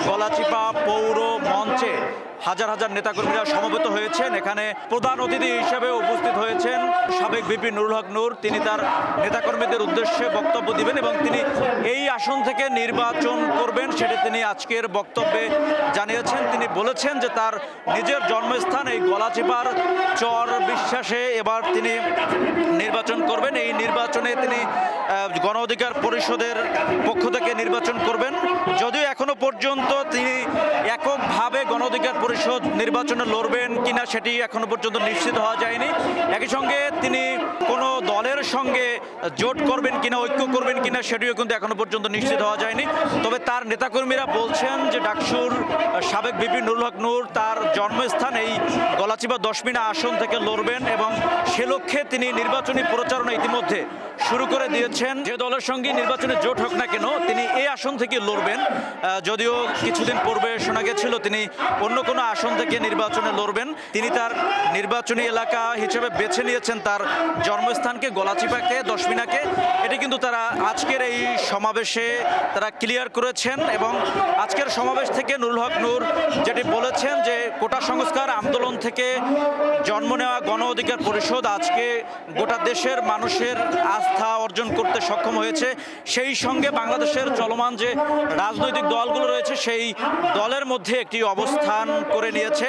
গলাচিপা পৌর মঞ্চে হাজার হাজার নেতাকর্মীরা সমবেত হয়েছেন। এখানে প্রধান অতিথি হিসেবে উপস্থিত হয়েছেন সাবেক ভিপি নুরুল হক নূর। তিনি তার নেতাকর্মীদের উদ্দেশ্যে বক্তব্য দিবেন এবং তিনি এই আসন থেকে নির্বাচন করবেন সেটি তিনি আজকের বক্তব্যে জানিয়েছেন। তিনি বলেছেন যে তার নিজের জন্মস্থান এই গলাচিপার চর বিশ্বাসে এবার তিনি নির্বাচন করবেন। এই নির্বাচনে তিনি গণ অধিকার পরিষদের পক্ষ থেকে নির্বাচন করবেন। যদিও এখনো পর্যন্ত তিনি এককভাবে গণ অধিকার পরিষদ নির্বাচনে লড়বেন কিনা সেটি এখনো পর্যন্ত নিশ্চিত হওয়া যায়নি। একই সঙ্গে তিনি কোনো দলের সঙ্গে জোট করবেন কিনা, ঐক্য করবেন কিনা সেটিও কিন্তু এখনো পর্যন্ত নিশ্চিত হওয়া যায়নি। তবে তার নেতাকর্মীরা বলছেন যে ডাকসুর সাবেক ভিপি নুরুল হক নূর তার জন্মস্থান এই গলাচিপা 10 মিনা আসন থেকে লড়বেন এবং সে লক্ষ্যে তিনি নির্বাচনী প্রচারণা ইতিমধ্যে শুরু করে দিয়েছেন। যে দলের সঙ্গে নির্বাচনে জোট হোক না কেন তিনি এই আসন থেকে লড়বেন। যদিও কিছুদিন পূর্বে শোনা গেছিল তিনি অন্য কোনো আসন থেকে নির্বাচনে লড়বেন। তিনি তার নির্বাচনী এলাকা হিসেবে বেছে নিয়েছেন তার জন্মস্থানকে গলাচিপাকে 10 মিনাকে। এটি কিন্তু তারা আজকের এই সমাবেশে তারা ক্লিয়ার করেছেন এবং আজকের সমাবেশ থেকে নুরুল হক নূর যেটি বলেছেন যে কোটা সংস্কার আন্দোলন থেকে জন্ম নেওয়া গণ অধিকার পরিষদ আজকে গোটা দেশের মানুষের আস্থা অর্জন করতে সক্ষম হয়েছে। সেই সঙ্গে বাংলাদেশের চলমান যে রাজনৈতিক দলগুলো রয়েছে সেই দলের মধ্যে একটি অবস্থান করে নিয়েছে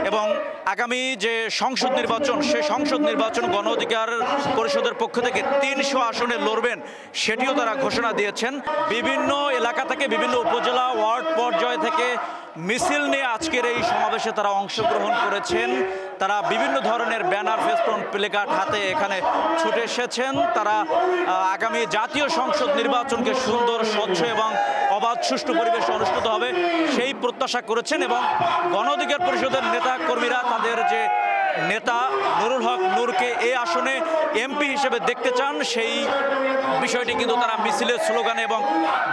এবং আগামী যে সংসদ নির্বাচন সেই সংসদ নির্বাচন গণ অধিকার পরিষদের পক্ষ থেকে 300 আসনে লড়বেন সেটিও তারা ঘোষণা দিয়েছেন। বিভিন্ন এলাকা থেকে বিভিন্ন উপজেলা ওয়ার্ড পর্যায় থেকে মিছিল নিয়ে আজকের এই সমাবেশে তারা অংশগ্রহণ করেছেন। তারা বিভিন্ন ধরনের ব্যানার, ফেস্টুন, প্লেকার্ড হাতে এখানে ছুটে এসেছেন। তারা আগামী জাতীয় সংসদ নির্বাচনকে সুন্দর, স্বচ্ছ এবং অবাধ সুষ্ঠু পরিবেশে অনুষ্ঠিত হবে সেই প্রত্যাশা করেছেন এবং গণ অধিকার পরিষদের নেতা কর্মীরা তাদের যে নেতা নুরুল হক নূরকে এই আসনে এমপি হিসেবে দেখতে চান সেই বিষয়টি কিন্তু তারা মিছিলের স্লোগানে এবং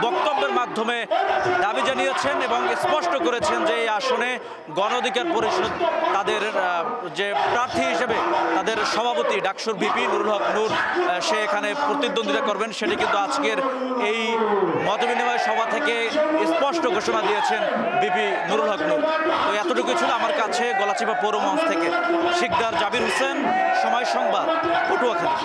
বক্তব্যের মাধ্যমে দাবি জানিয়েছেন এবং স্পষ্ট করেছেন যে এই আসনে গণ অধিকার পরিষদ তাদের যে প্রার্থী হিসেবে তাদের সভাপতি ডাকসুর ভিপি নুরুল হক নূর সে এখানে প্রতিদ্বন্দ্বিতা করবেন সেটি কিন্তু আজকের এই মতবিনিময় সভা থেকে স্পষ্ট ঘোষণা দিয়েছেন ভিপি নুরুল হক নূর। তো এতটুকু ছিল আমার কাছে গলাচিপা পৌর মঞ্চ থেকে। শিকদার জাবির হোসেন, সময় সংবাদ, পটুয়াখালী।